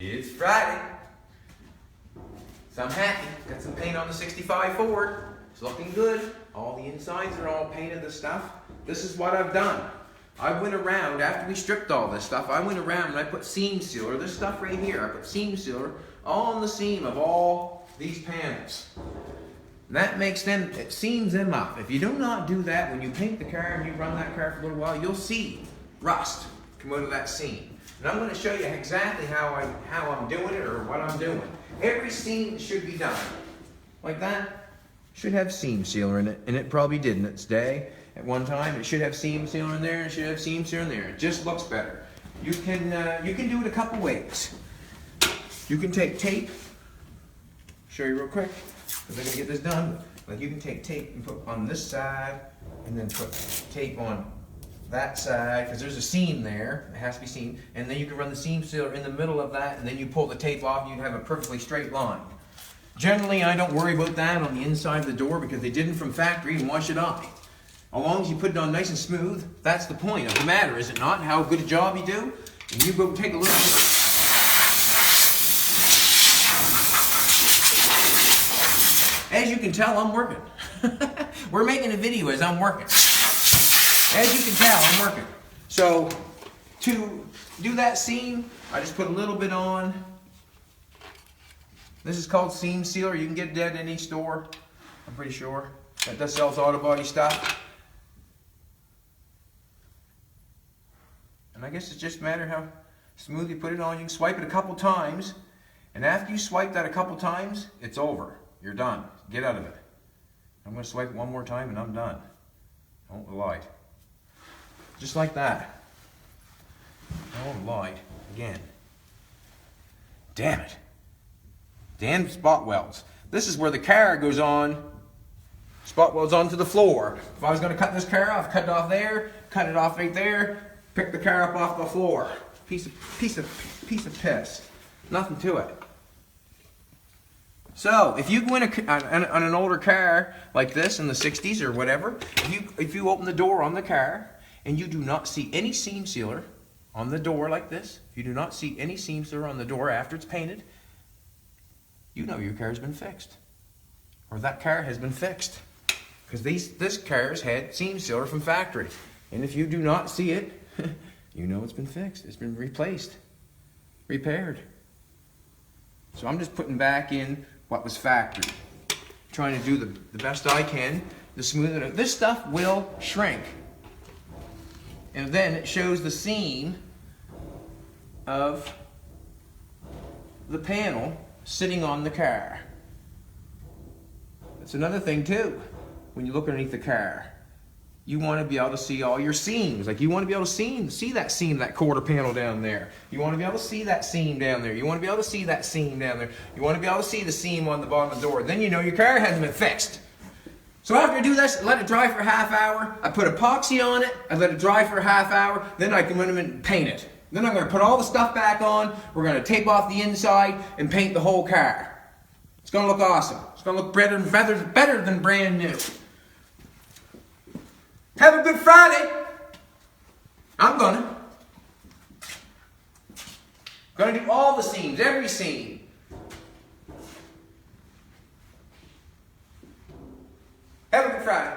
It's Friday, so I'm happy. Got some paint on the 65 Ford. It's looking good. All the insides are all painted and stuff. This is what I've done. I went around, after we stripped all this stuff, I went around and I put seam sealer, this stuff right here, I put seam sealer on the seam of all these panels. And that makes them, it seams them up. If you do not do that, when you paint the car and you run that car for a little while, you'll see rust come out of that seam. And I'm going to show you exactly how I'm doing it or what I'm doing. Every seam should be done like that. Should have seam sealer in it, and it probably did in its day. At one time, it should have seam sealer in there, and it should have seam sealer in there. It just looks better. You can do it a couple ways. You can take tape. Show you real quick, because I'm going to get this done. Like you can take tape and put on this side, and then put tape on that side, because there's a seam there. It has to be seen. And then you can run the seam sealer in the middle of that, and then you pull the tape off, and you have a perfectly straight line. Generally, I don't worry about that on the inside of the door because they did it from factory and wash it off. As long as you put it on nice and smooth, that's the point of the matter, is it not? How good a job you do? And you go take a look at it. As you can tell, I'm working. We're making a video as I'm working. As you can tell, I'm working. So, to do that seam, I just put a little bit on. This is called seam sealer. You can get it at any store, I'm pretty sure. That sells auto body stuff. And I guess it's just a matter how smooth you put it on. You can swipe it a couple times. And after you swipe that a couple times, it's over. You're done. Get out of it. I'm going to swipe it one more time and I'm done. Don't lie. Just like that. Don't lie. Again. Damn it. Damn spot welds. This is where the car goes on. Spot welds onto the floor. If I was going to cut this car off, cut it off there, cut it off right there, pick the car up off the floor. Piece of piss. Nothing to it. So, if you go in on an older car like this in the 60s or whatever, if you open the door on the car and you do not see any seam sealer on the door like this, if you do not see any seam sealer on the door after it's painted, you know your car's been fixed. Or that car has been fixed. Because this car's had seam sealer from factory. And if you do not see it, you know it's been fixed. It's been replaced. Repaired. So I'm just putting back in what was factory. Trying to do the best I can to smooth it out. This stuff will shrink. And then it shows the seam of the panel sitting on the car. That's another thing too. When you look underneath the car, you want to be able to see all your seams. Like you want to be able to see that seam, that quarter panel down there. You want to be able to see that seam down there. You want to be able to see that seam down there. You want to be able to see the seam on the bottom of the door. Then you know your car hasn't been fixed. So after I do this, let it dry for a half hour. I put epoxy on it. I let it dry for a half hour. Then I can come in and paint it. Then I'm going to put all the stuff back on. We're going to tape off the inside and paint the whole car. It's going to look awesome. It's going to look better than brand new. Have a good Friday. I'm gonna do all the seams, every seam. Have a good Friday.